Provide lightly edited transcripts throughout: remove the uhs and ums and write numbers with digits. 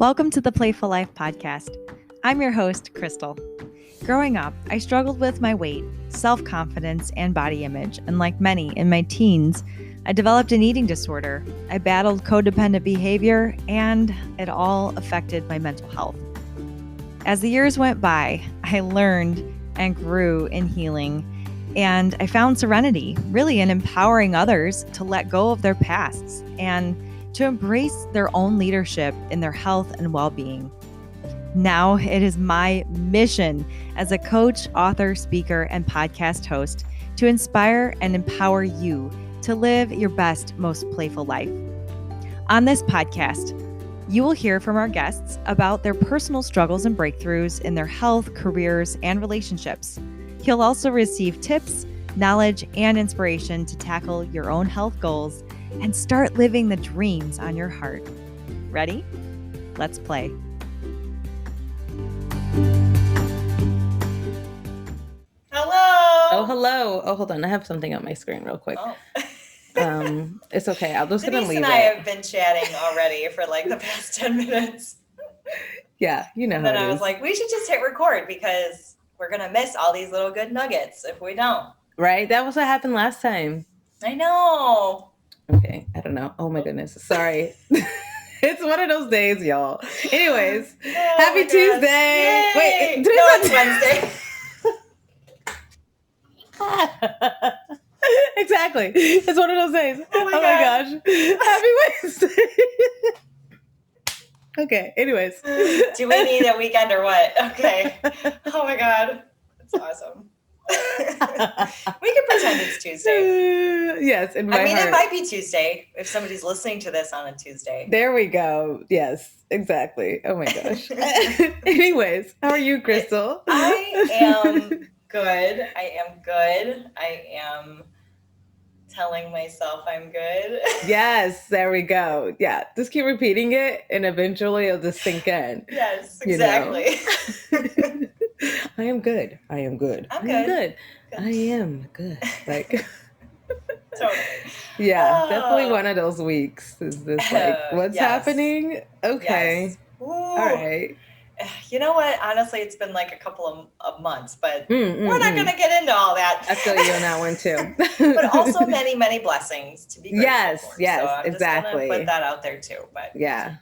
Welcome to the Playful Life podcast. I'm your host, Krystal. Growing up, I struggled with my weight, self-confidence, and body image, and like many in my teens, I developed an eating disorder. I battled codependent behavior, and it all affected my mental health. As the years went by, I learned and grew in healing, and I found serenity, really in empowering others to let go of their pasts and to embrace their own leadership in their health and well-being. Now it is my mission as a coach, author, speaker, and podcast host to inspire and empower you to live your best, most playful life. On this podcast, you will hear from our guests about their personal struggles and breakthroughs in their health, careers, and relationships. You'll also receive tips, knowledge, and inspiration to tackle your own health goals and start living the dreams on your heart. Ready? Let's play. Hello. Oh, hello. Oh, hold on. I have something on my screen real quick. It's okay. I'm just going to leave it. Denise and I have been chatting already for like the past 10 minutes. Yeah, you know and how then it I was is. like, we should just hit record because we're going to miss all these little good nuggets if we don't. Right? That was what happened last time. I know. Okay. I don't know. Oh, my goodness. Sorry. It's one of those days, y'all. Anyways, happy Tuesday. Yay! Wait, No, today's it's Wednesday. Exactly. It's one of those days. Oh my gosh. Happy Wednesday. Okay. Anyways. Do we need a weekend or what? Okay. Oh my God. That's awesome. We can pretend it's Tuesday. Yes, in my heart. it might be Tuesday if somebody's listening to this on a Tuesday. There we go. Yes, exactly. Oh my gosh. Anyways, how are you, Krystal? I am good. I am telling myself I'm good. Yes, there we go. Yeah, just keep repeating it and eventually it'll just sink in. Yes, exactly. I am good. I am good. I'm I am good. I am good. Like, totally. Yeah, definitely one of those weeks. Is this like, what's happening? Okay. Yes. All right. You know what? Honestly, it's been like a couple of months, but we're not going to get into all that. I feel you on that one too. But also many, many blessings to be grateful for. Yes, so I'm exactly. just going to put that out there too. But yeah.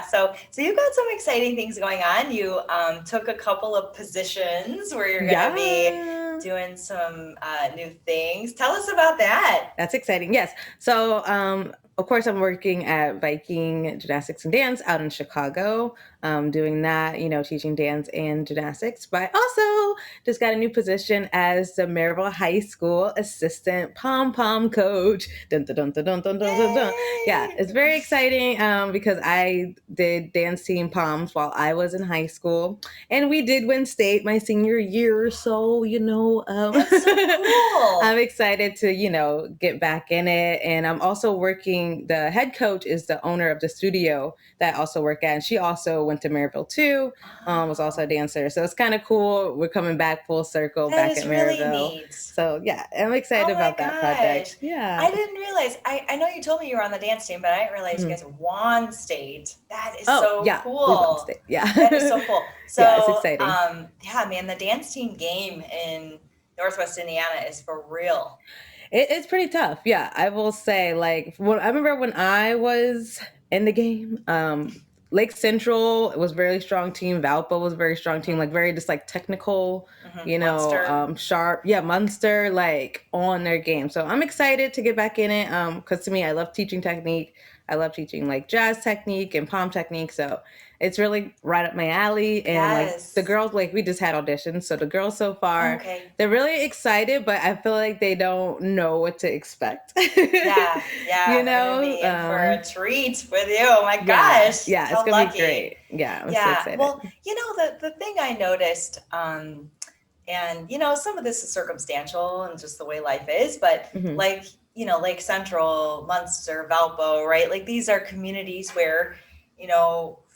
So you've got some exciting things going on. You took a couple of positions where you're going to be doing some new things. Tell us about that. That's exciting. Yes. So, of course, I'm working at Viking Gymnastics and Dance out in Chicago, doing that, teaching dance and gymnastics. But I also just got a new position as the Merrillville High School assistant pom-pom coach. Dun, dun, dun, dun, dun, dun, dun, dun. Yeah, it's very exciting because I did dance team poms while I was in high school. And we did win state my senior year. So, That's so cool. I'm excited to, get back in it. And I'm also working. The head coach is the owner of the studio that I also work at. And she also went to Merrillville too, was also a dancer. So it's kind of cool. We're coming back full circle back at Merrillville. Really neat. So yeah, I'm excited about that project. Yeah. I didn't realize, I know you told me you were on the dance team, but I didn't realize you guys won state. That is so cool. Yeah. That is so cool. So yeah, it's exciting. Man, the dance team game in Northwest Indiana is for real. It's pretty tough. Yeah, I will say, I remember when I was in the game, Lake Central was a very strong team. Valpo was a very strong team, very just technical, Munster. Sharp. Yeah, Munster, on their game. So I'm excited to get back in it because to me, I love teaching technique. I love teaching jazz technique and pom technique. So it's really right up my alley. And the girls, we just had auditions. So the girls so far, they're really excited, but I feel like they don't know what to expect. Yeah. They're gonna be in for a treat with you. Oh my gosh. Yeah, it's going to be great. Yeah, I'm so excited. Well, the thing I noticed, and some of this is circumstantial and just the way life is, but Lake Central, Munster, Valpo, right? These are communities where,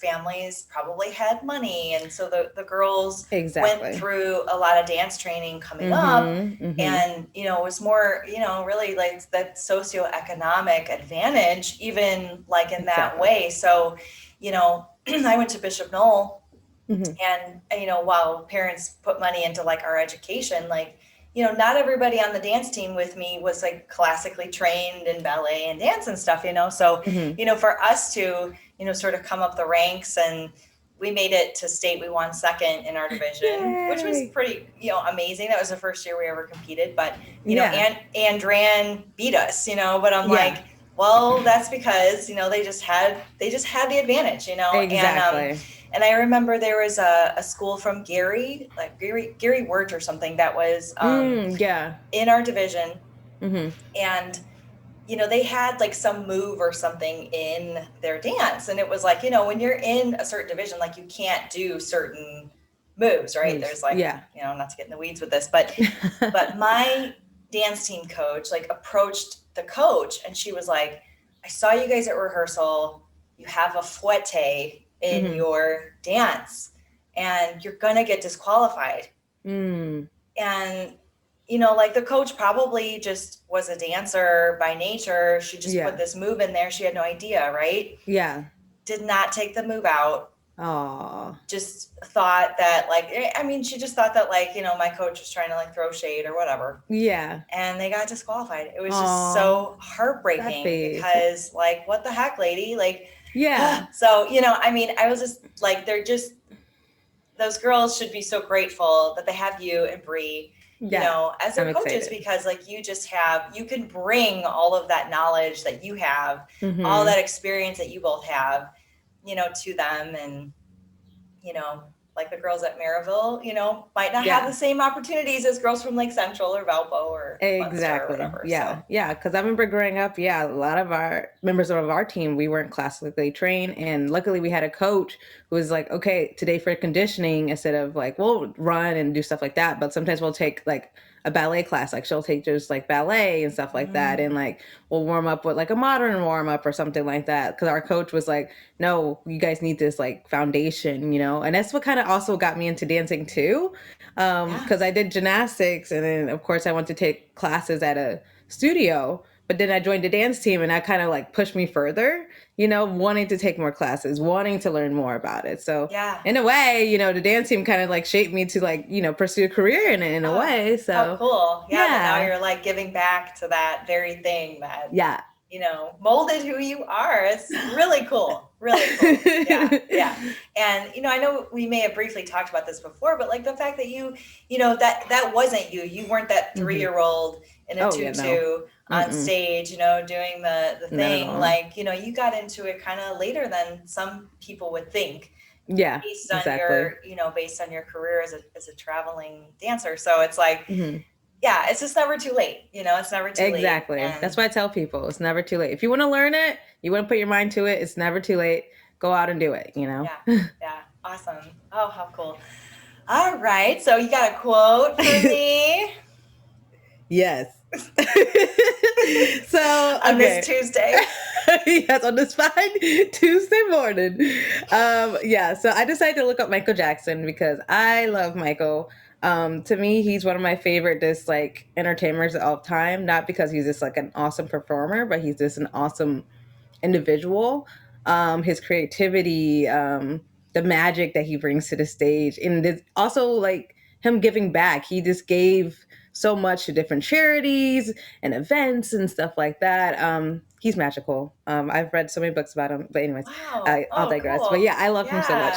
families probably had money. And so the girls went through a lot of dance training coming up. And, it was more, really that socioeconomic advantage, even in that way. So, I went to Bishop Knoll, Mm-hmm. and, while parents put money into like our education, like, not everybody on the dance team with me was like classically trained in ballet and dance and stuff, So, Mm-hmm. for us to, sort of come up the ranks, and we made it to state. We won second in our division, which was Yay. pretty, amazing. That was the first year we ever competed, but, Yeah. Andran beat us, but I'm Yeah. like, well, that's because, they just had the advantage, Exactly. and I remember there was a school from Gary Wirt or something that was Yeah. in our division, Mm-hmm. and they had like some move or something in their dance, and it was like, when you're in a certain division, like you can't do certain moves, right? There's like, Yeah. not to get in the weeds with this, but my dance team coach like approached the coach, and she was like, I saw you guys at rehearsal. You have a fouette in Mm-hmm. your dance, and you're gonna get disqualified. Mm. And like the coach probably just was a dancer by nature. She just put this move in there. She had no idea, right? Yeah. Did not take the move out. Oh. Just thought that she just thought that my coach was trying to like throw shade or whatever. Yeah. And they got disqualified. It was just so heartbreaking because like, what the heck, lady? Like, yeah. So, I was just like, those girls should be so grateful that they have you and Bree, as their coaches, because like you can bring all of that knowledge that you have, all that experience that you both have, to them. And, like the girls at Merrillville, might not have the same opportunities as girls from Lake Central or Valpo or Munster or whatever. Yeah. So. Yeah. Because I remember growing up, a lot of our members of our team, we weren't classically trained. And luckily we had a coach who was like, okay, today for conditioning, instead of like, we'll run and do stuff like that. But sometimes we'll take like a ballet class, like she'll take just like ballet and stuff like that. And like, we'll warm up with like a modern warm up or something like that. Because our coach was like, no, you guys need this like foundation, and that's what kind of also got me into dancing too. Because I did gymnastics, and then of course I went to take classes at a studio, but then I joined the dance team, and that kind of like pushed me further, wanting to take more classes, wanting to learn more about it. So in a way, the dance team kind of like shaped me to like, pursue a career in it in a way. So cool. Yeah. But now you're like giving back to that very thing that molded who you are. It's really cool. Really cool. Yeah. And, I know we may have briefly talked about this before, but like the fact that that wasn't you. You weren't that 3-year-old in a tutu on stage, doing the thing. Like, you got into it kind of later than some people would think. Yeah. Based on your career as a traveling dancer. So it's like, yeah, it's just never too late. It's never too late. Exactly. That's why I tell people it's never too late. If you want to learn it, you want to put your mind to it, it's never too late. Go out and do it, Yeah. Awesome. Oh, how cool. All right. So you got a quote for me? Yes. So on this Tuesday. Yes, on this fine Tuesday morning. So I decided to look up Michael Jackson because I love Michael. To me, he's one of my favorite just like entertainers of all time. Not because he's just like an awesome performer, but he's just an awesome individual. His creativity, the magic that he brings to the stage, and also like him giving back. He just gave so much to different charities and events and stuff like that. He's magical. I've read so many books about him, but anyways, I'll digress. Cool. But yeah, I love him so much.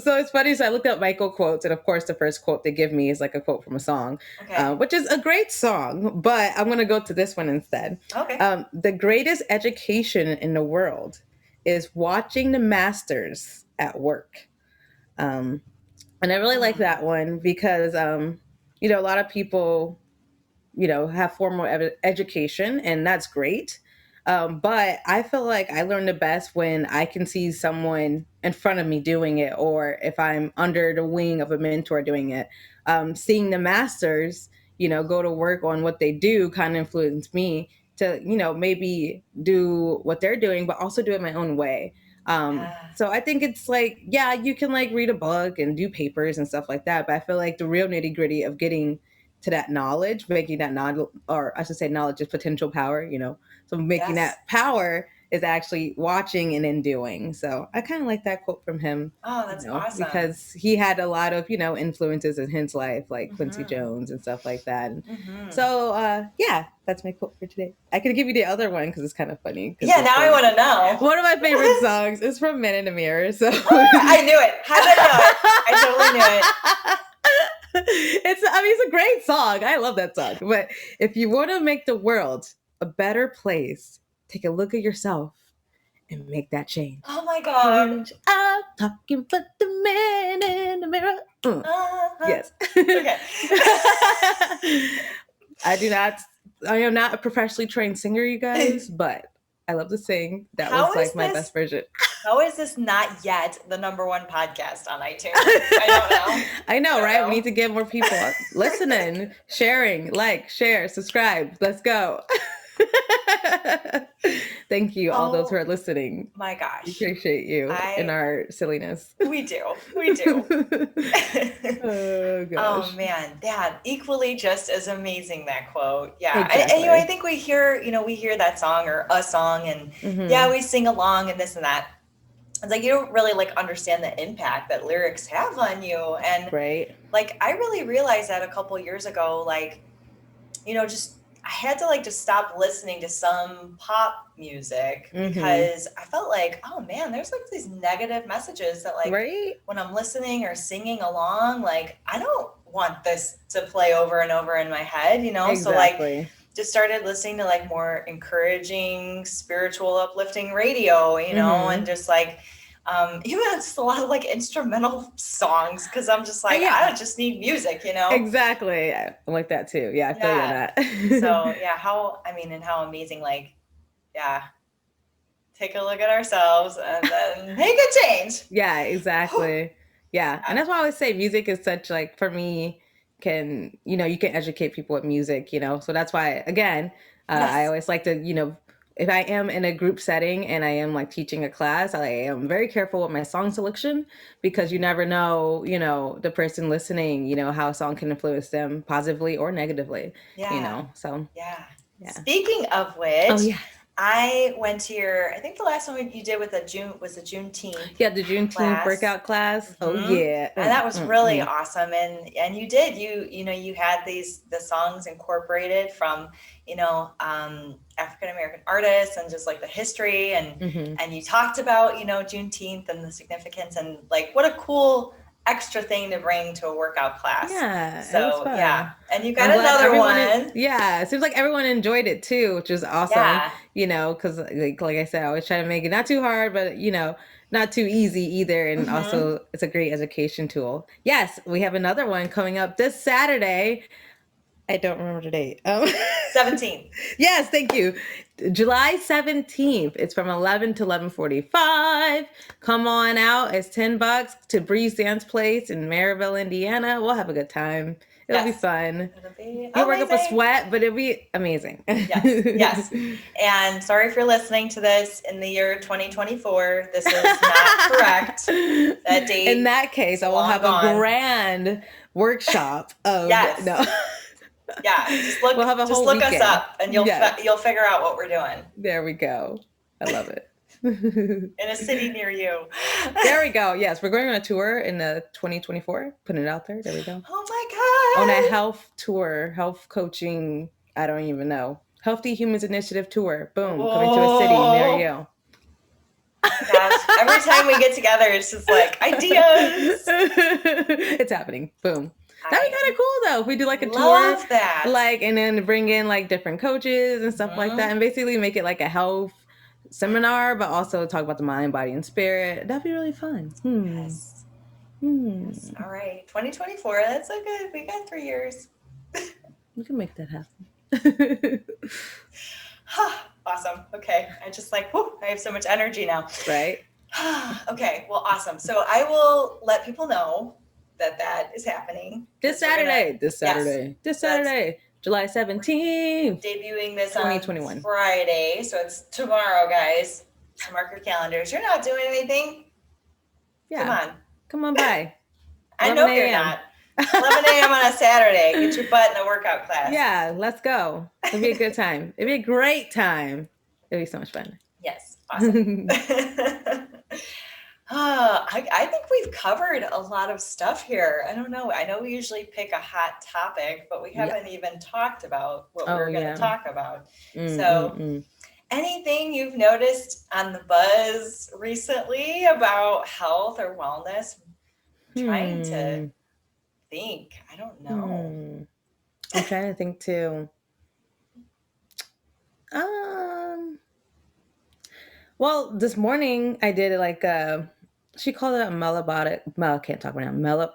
So it's funny. So I looked up Michael quotes, and of course, the first quote they give me is like a quote from a song, which is a great song. But I'm going to go to this one instead. Okay. The greatest education in the world is watching the masters at work. And I really like that one because, a lot of people, have formal education, and that's great. But I feel like I learn the best when I can see someone in front of me doing it, or if I'm under the wing of a mentor doing it. Seeing the masters, go to work on what they do kind of influenced me to, maybe do what they're doing, but also do it my own way. So I think it's like, you can like read a book and do papers and stuff like that. But I feel like the real nitty gritty of getting to that knowledge, making that knowledge, or I should say knowledge is potential power, so making that power is actually watching and then doing. So I kind of like that quote from him. Oh, that's awesome. Because he had a lot of, influences in his life, like Quincy Jones and stuff like that. And so, yeah, that's my quote for today. I could give you the other one because it's kind of funny. Yeah, now I want to know. One of my favorite songs is from Men in the Mirror. So I knew it. How did I know it? I totally knew it. It's a great song. I love that song. But if you want to make the world a better place, take a look at yourself and make that change. Oh my God. I'm talking for the man in the mirror. Yes. Okay. I am not a professionally trained singer, you guys, but I love to sing. That was like my best version. How is this not yet the #1 podcast on iTunes? I don't know. I know, right? We need to get more people listening, sharing, share, subscribe. Let's go. Thank you, all those who are listening. My gosh. We appreciate you in our silliness. We do. Oh, gosh. Oh, man. Yeah, equally just as amazing, that quote. Yeah. Exactly. And I think we hear that song or a song and we sing along and this and that. It's like you don't really understand the impact that lyrics have on you. And right. I really realized that a couple years ago, I had to just stop listening to some pop music because I felt like, oh man, there's these negative messages that when I'm listening or singing along, I don't want this to play over and over in my head, Exactly. So just started listening to more encouraging, spiritual, uplifting radio, and just even just a lot of and songs because I'm just I don't just need music, Exactly. I like that too. Yeah, I feel you on that. So yeah, how amazing, take a look at ourselves and then make a change. Yeah, exactly. Yeah. And that's why I always say music is such for me you can educate people with music, so that's why again, I always like to, if I am in a group setting and I am teaching a class, I am very careful with my song selection because you never know, the person listening, how a song can influence them positively or negatively, so. Yeah. Speaking of which, I went to I think the last one you did was the Juneteenth. Yeah, the Juneteenth workout class. Oh yeah. And that was really awesome. And you did, you had the songs incorporated from, African-American artists and just the history and you talked about, Juneteenth and the significance and what a cool extra thing to bring to a workout class. Yeah. So yeah. And you got another one. It seems like everyone enjoyed it too, which is awesome. Because like I said, I always try to make it not too hard, but not too easy either. And also it's a great education tool. Yes, we have another one coming up this Saturday. I don't remember the date. 17th. Yes, thank you. July 17th. It's from 11 to 11:45. Come on out. It's $10 to Breeze Dance Place in Merrillville, Indiana. We'll have a good time. It'll be fun. It'll be You'll work up a sweat, but it'll be amazing. Yes. And sorry if you're listening to this in the year 2024. This is not correct. That date. In that case, I will have a grand workshop of no. Yeah, just look us up and you'll figure out what we're doing. There we go. I love it. In a city near you. There we go. Yes, we're going on a tour in 2024. Putting it out there. There we go. Oh my God. On a health tour, health coaching, I don't even know. Healthy Humans Initiative tour. Boom. Whoa. Coming to a city near you. Gosh, every time we get together, it's just ideas. It's happening. Boom. That'd be kind of cool though if we do a tour. Love that. And then bring in different coaches and stuff like that and basically make it a health seminar, but also talk about the mind, body, and spirit. That'd be really fun. Yes. Yes. All right. 2024. That's so good. We got 3 years. We can make that happen. Awesome. Okay. I just I have so much energy now. Right. Okay. Well, awesome. So I will let people know that is happening. This Saturday, July 17th. Debuting this 2021. On Friday. So it's tomorrow, guys. So mark your calendars. You're not doing anything? Yeah. Come on by. I know you're not. 11 a.m. on a Saturday. Get your butt in a workout class. Yeah, let's go. It'll be a good time. It'll be a great time. It'll be so much fun. Yes. Awesome. I think we've covered a lot of stuff here. I don't know. I know we usually pick a hot topic, but we haven't even talked about what we're going to talk about. So anything you've noticed on the buzz recently about health or wellness? I'm trying to think. I don't know. I'm trying to think too. Well, this morning I did like she called it a metabolic. I can't talk right now.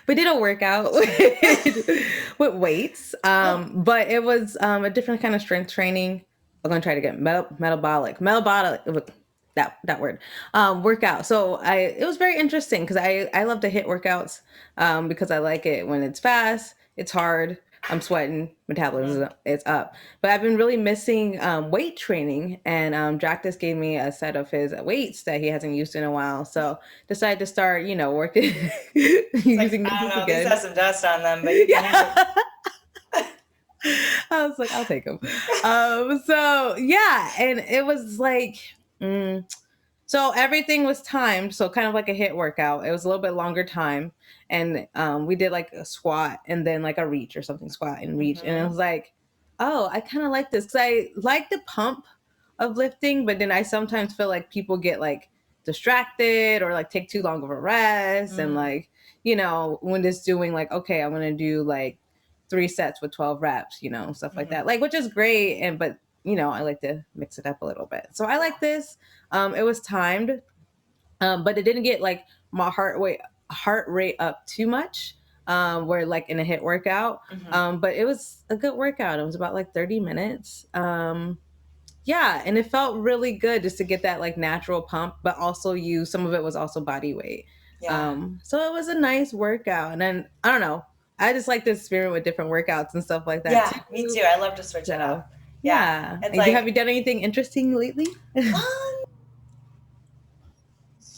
We did a workout with weights, but it was a different kind of strength training. I'm gonna try to get metabolic that word workout. So it was very interesting because I love to hit workouts because I like it when it's fast, it's hard. I'm sweating, metabolism is up. But I've been really missing weight training, and Jack just gave me a set of his weights that he hasn't used in a while. So decided to start, working using like, I don't know, again. These have some dust on them, but you can I was like, I'll take them. So yeah, and it was like, so everything was timed. So kind of like a HIIT workout. It was a little bit longer time. And we did like a squat and then like a reach or something, squat and reach. And it was like, oh, I kind of like this. Cause I like the pump of lifting, but then I sometimes feel like people get like distracted or like take too long of a rest. And like, when it's doing like, okay, I'm going to do like 3 sets with 12 reps, stuff like that. Like, which is great. But I like to mix it up a little bit. So I like this. It was timed, but it didn't get like my heart rate up too much. Where like in a HIIT workout. But it was a good workout. It was about like 30 minutes. Yeah, and it felt really good just to get that like natural pump, but also some of it was also body weight. Yeah. So it was a nice workout. And then I don't know. I just like to experiment with different workouts and stuff like that. Yeah, too. me too. I love to switch it up. Yeah. It's like, have you done anything interesting lately?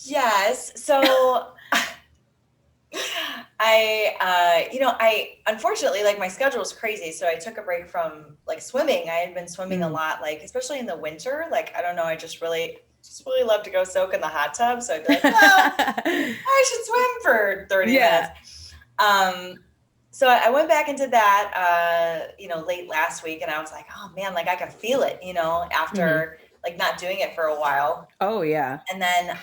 Yes. So I unfortunately, like, my schedule was crazy. So I took a break from like swimming. I had been swimming a lot, like, especially in the winter. Like, I don't know. I just really love to go soak in the hot tub. So I'd be like, well, I should swim for 30 minutes. So I went back into that, late last week, and I was like, oh man, like I could feel it, after like not doing it for a while. Oh yeah. And then,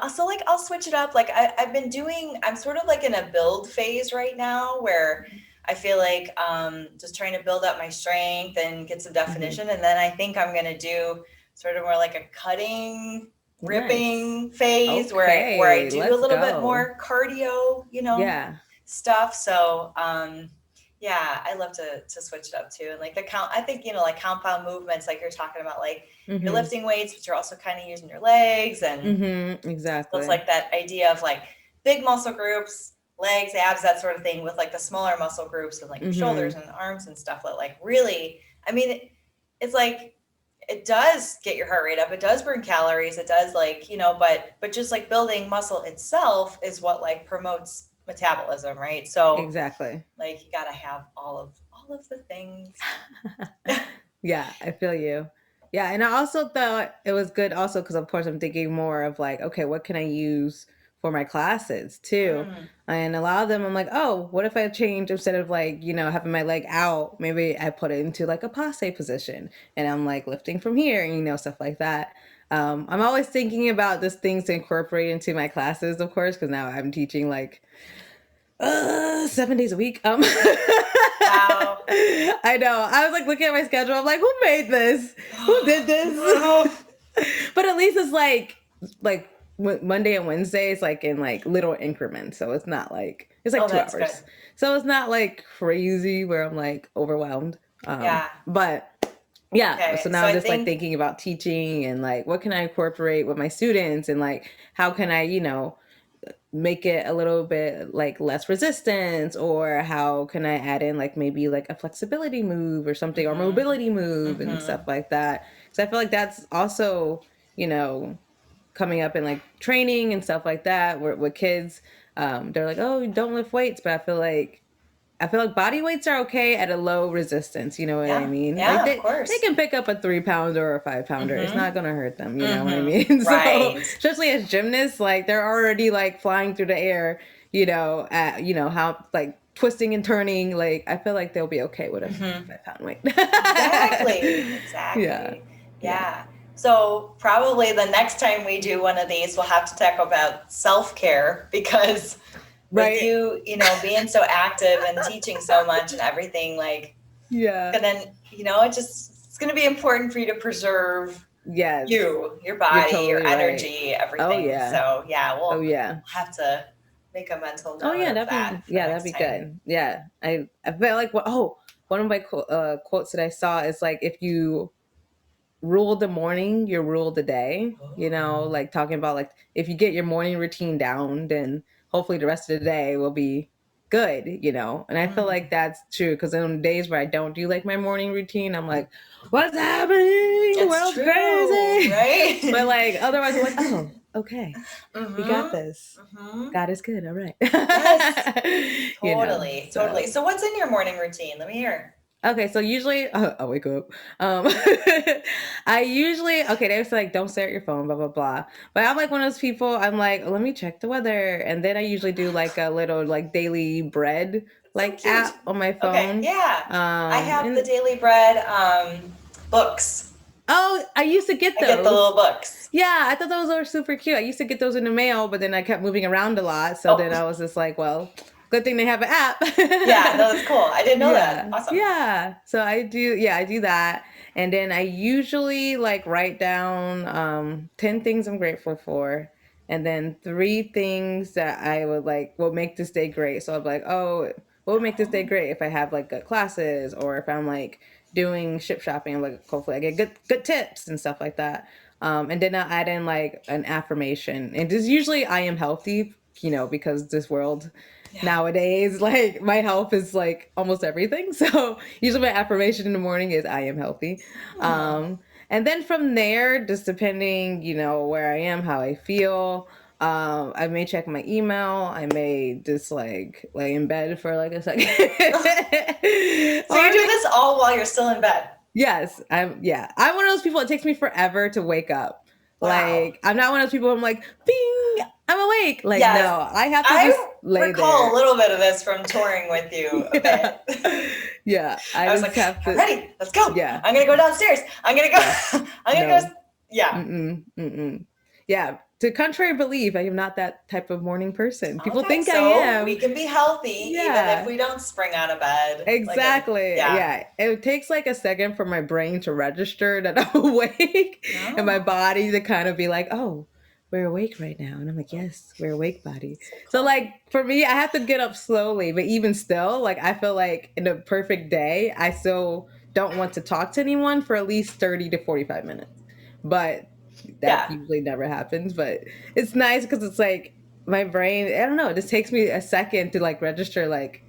so like I'll switch it up. Like I'm sort of like in a build phase right now where I feel like just trying to build up my strength and get some definition. And then I think I'm going to do sort of more like a cutting, ripping phase where I do a little bit more cardio, stuff. So, I love to switch it up too. And like I think, like compound movements, like you're talking about, like you're lifting weights, but you're also kind of using your legs. And exactly. So it's like that idea of like big muscle groups, legs, abs, that sort of thing, with like the smaller muscle groups and like your shoulders and arms and stuff that like really, I mean, it's like, it does get your heart rate up. It does burn calories. It does like, but just like building muscle itself is what like promotes metabolism, right? So exactly, like you got to have all of the things. Yeah, I feel you. Yeah, and I also thought it was good also because of course I'm thinking more of like, okay, what can I use for my classes too? And a lot of them I'm like, oh, what if I change, instead of like, having my leg out, maybe I put it into like a passe position and I'm like lifting from here, stuff like that. I'm always thinking about these things to incorporate into my classes, of course, because now I'm teaching like 7 days a week. Wow. I know. I was like looking at my schedule. I'm like, who made this? Who did this? But at least it's like Monday and Wednesday is like in like little increments. So it's not like, it's like 2 hours. Good. So it's not like crazy where I'm like overwhelmed. But yeah. Okay. So now I'm just like thinking about teaching and like, what can I incorporate with my students, and like, how can I, make it a little bit like less resistance, or how can I add in like maybe like a flexibility move or something, or mobility move and stuff like that. So I feel like that's also, coming up in like training and stuff like that with kids. They're like, oh, don't lift weights. But I feel like I feel like body weights are okay at a low resistance. You know what I mean? Yeah, like of course. They can pick up a 3-pounder or a 5-pounder. It's not going to hurt them. You know what I mean? Right. So, especially as gymnasts, like they're already like flying through the air, at, how like twisting and turning. Like, I feel like they'll be okay with a 5-pound weight. Exactly. Yeah. So probably the next time we do one of these, we'll have to talk about self-care, because with you, being so active and teaching so much and everything, like, and then, it's going to be important for you to preserve your body, totally your energy, everything. Oh, yeah. So we'll have to make a mental note of that. That'd be good. Yeah. I feel like, one of my quotes that I saw is like, if you rule the morning, you rule the day, like talking about like, if you get your morning routine down, then hopefully the rest of the day will be good, and I feel like that's true, because on days where I don't do like my morning routine, I'm like, what's happening? The world's crazy, right? But like otherwise I'm like, oh, okay, we got this. God is good. All right. Yes. Totally. So what's in your morning routine? Let me hear. Okay, so usually I wake up. I usually they say like, don't stare at your phone, blah blah blah. But I'm like one of those people. I'm like, let me check the weather, and then I usually do like a little like daily bread app on my phone. Okay, yeah. I have the Daily Bread books. Oh, I used to get those. I get the little books. Yeah, I thought those were super cute. I used to get those in the mail, but then I kept moving around a lot, so then I was just like, well, good thing they have an app. Yeah, no, that's cool. I didn't know that. Awesome. Yeah. So I do that. And then I usually like write down 10 things I'm grateful for. And then 3 things that I would like will make this day great. So I'm like, what would make this day great if I have like good classes, or if I'm like doing ship shopping, I'm like, hopefully I get good tips and stuff like that. And then I'll add in like an affirmation. And it's usually I am healthy, because this world nowadays, like my health is like almost everything. So usually my affirmation in the morning is I am healthy. And then from there, just depending, where I am, how I feel, I may check my email. I may just like lay in bed for like a second. So you do this all while you're still in bed? Yes. I'm one of those people, it takes me forever to wake up. Wow. Like, I'm not one of those people, I'm like, bing, I'm awake. Like, no, I have to just lay there. I recall a little bit of this from touring with you a bit. Yeah. I was like, I'm ready. Let's go. Yeah. I'm going to go downstairs. I'm going to go. I'm going to go. Yeah. Yeah. To contrary belief, I am not that type of morning person. People think I am. We can be healthy even if we don't spring out of bed. Exactly. It takes like a second for my brain to register that I'm awake and my body to kind of be like, oh, we're awake right now. And I'm like, yes, we're awake, body. So like for me, I have to get up slowly, but even still, like I feel like in a perfect day, I still don't want to talk to anyone for at least 30 to 45 minutes. But that usually never happens, but it's nice because it's like my brain, I don't know, it just takes me a second to like register like,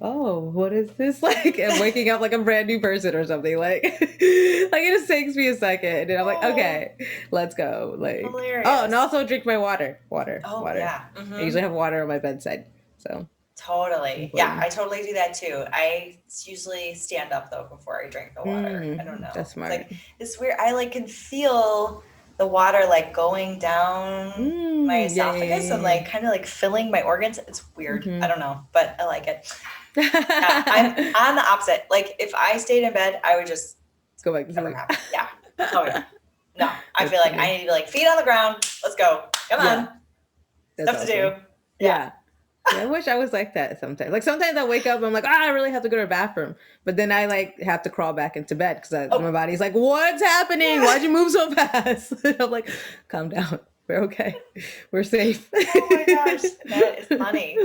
oh, what is this like? I'm waking up like a brand new person or something. Like it just takes me a second, and then I'm like, okay, let's go. Like, hilarious. Oh, and also drink my water. Water. Yeah. Mm-hmm. I usually have water on my bedside. So totally. Yeah, I totally do that too. I usually stand up though before I drink the water. I don't know. That's smart. It's like it's weird. I like can feel the water like going down my esophagus and like kind of like filling my organs. It's weird. I don't know, but I like it. I'm the opposite. Like if I stayed in bed, I would just go back to sleep. Yeah. Oh yeah. No, I feel like I need to be like feet on the ground. Let's go. Come on. Stuff to do. Yeah. I wish I was like that sometimes. Like sometimes I wake up, I'm like, I really have to go to the bathroom. But then I like have to crawl back into bed because my body's like, what's happening? Why'd you move so fast? I'm like, calm down. We're okay. We're safe. Oh my gosh. That is funny.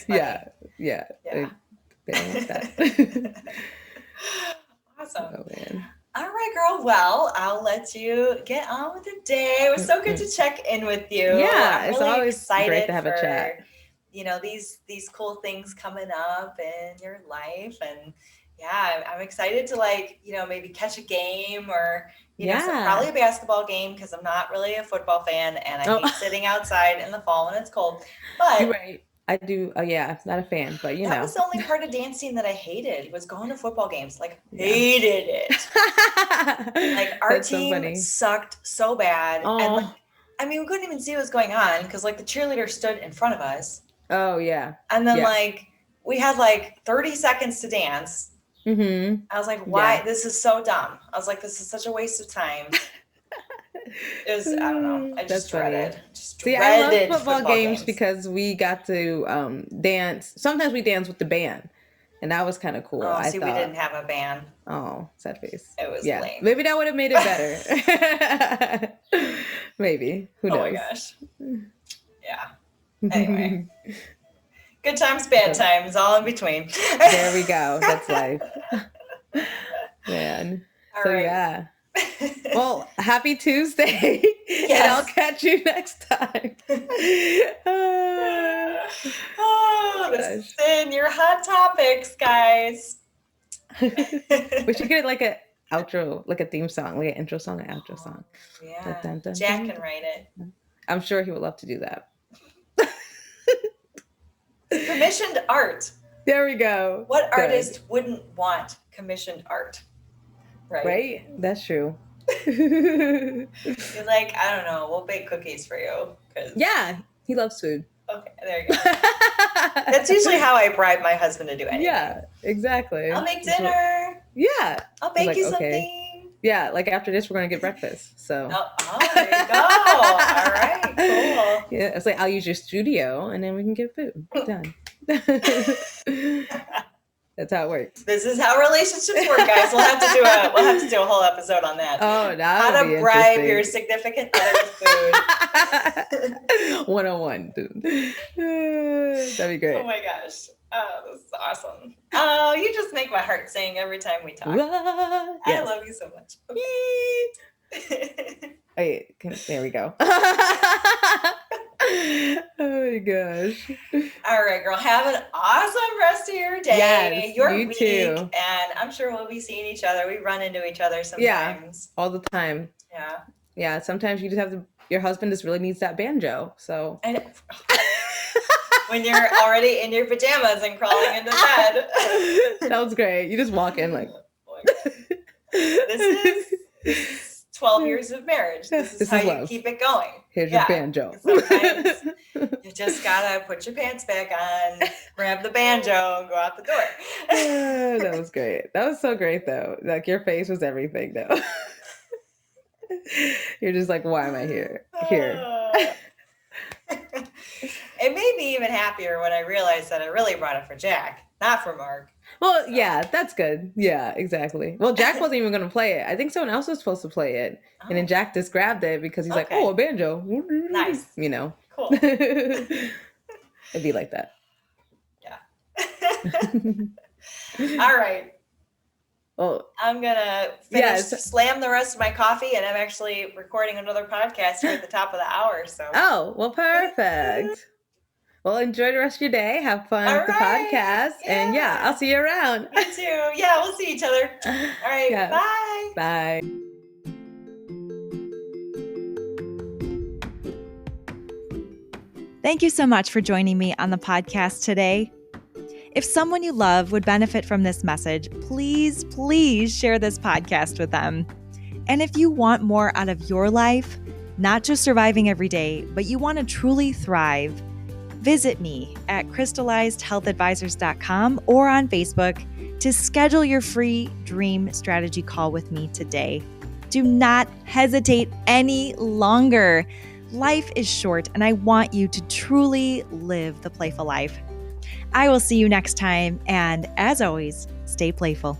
Yeah. They don't like that. Awesome. Oh, man. All right, girl. Well, I'll let you get on with the day. It was so good to check in with you. Yeah, it's really always great to have a chat. These cool things coming up in your life, and I'm excited to like maybe catch a game or probably a basketball game because I'm not really a football fan and I hate sitting outside in the fall when it's cold. But you're right. I do. Oh yeah, not a fan, but that was the only part of dancing that I hated, was going to football games. Like, hated it. Like, our team sucked so bad. Oh. And like, I mean, we couldn't even see what was going on because like the cheerleader stood in front of us. Oh yeah. And then like we had like 30 seconds to dance. Mm-hmm. I was like, why? Yeah. This is so dumb. I was like, this is such a waste of time. It was, I don't know. I just dreaded. See, I love football games because we got to dance. Sometimes we dance with the band, and that was kind of cool. Oh, see, we didn't have a band. Oh, sad face. It was lame. Maybe that would have made it better. Maybe. Who knows? Oh my gosh. Yeah. Anyway. Good times, bad times, all in between. There we go. That's life. Man. All right. Yeah. Well, happy Tuesday. Yes. And I'll catch you next time. This is in your hot topics, guys. We should get like a outro, like a theme song, like an intro song, an outro song. Yeah. Dun, dun, dun, Jack can write it. I'm sure he would love to do that. Commissioned art. There we go. What artist wouldn't want commissioned art? Right? That's true. You're like, I don't know, we'll bake cookies for you. Yeah, he loves food. Okay, there you go. That's usually how I bribe my husband to do anything. Yeah, exactly. I'll make dinner. Yeah. I'll bake you something. Yeah, like after this, we're going to get breakfast. So. Oh, there you go. All right, cool. Yeah, it's like, I'll use your studio and then we can get food. Done. That's how it works. This is how relationships work, guys. We'll have to do a whole episode on that. Oh, how to bribe your significant other with food. 101, dude. That'd be great. Oh my gosh. Oh, this is awesome. Oh, you just make my heart sing every time we talk. Yes. I love you so much. Okay. Wait, there we go. Oh my gosh. All right, girl. Have an awesome rest of your day. Yes, your you week, too. And I'm sure we'll be seeing each other. We run into each other sometimes. Yeah, all the time. Yeah. Yeah, sometimes you just have to, your husband just really needs that banjo. So. I know. When you're already in your pajamas and crawling into bed. That was great. You just walk in like. This is 12 years of marriage. This is how you keep it going. Here's your banjo. Sometimes you just gotta put your pants back on, grab the banjo, and go out the door. That was great. That was so great, though. Like, your face was everything, though. You're just like, why am I here? It made me even happier when I realized that I really brought it for Jack, not for Mark. Well, yeah, that's good. Yeah, exactly. Well, Jack wasn't even going to play it. I think someone else was supposed to play it. Oh. And then Jack just grabbed it because he's like, oh, a banjo. Nice. You know. Cool. It'd be like that. Yeah. All right. Well, I'm going to slam the rest of my coffee, and I'm actually recording another podcast here at the top of the hour. So. Oh, well, perfect. Well, enjoy the rest of your day. Have fun with the podcast. Yeah. And I'll see you around. Me too. Yeah, we'll see each other. All right. Yeah. Bye. Bye. Thank you so much for joining me on the podcast today. If someone you love would benefit from this message, please, please share this podcast with them. And if you want more out of your life, not just surviving every day, but you want to truly thrive, visit me at krystalizedhealthadvisors.com or on Facebook to schedule your free dream strategy call with me today. Do not hesitate any longer. Life is short, and I want you to truly live the playful life. I will see you next time, and as always, stay playful.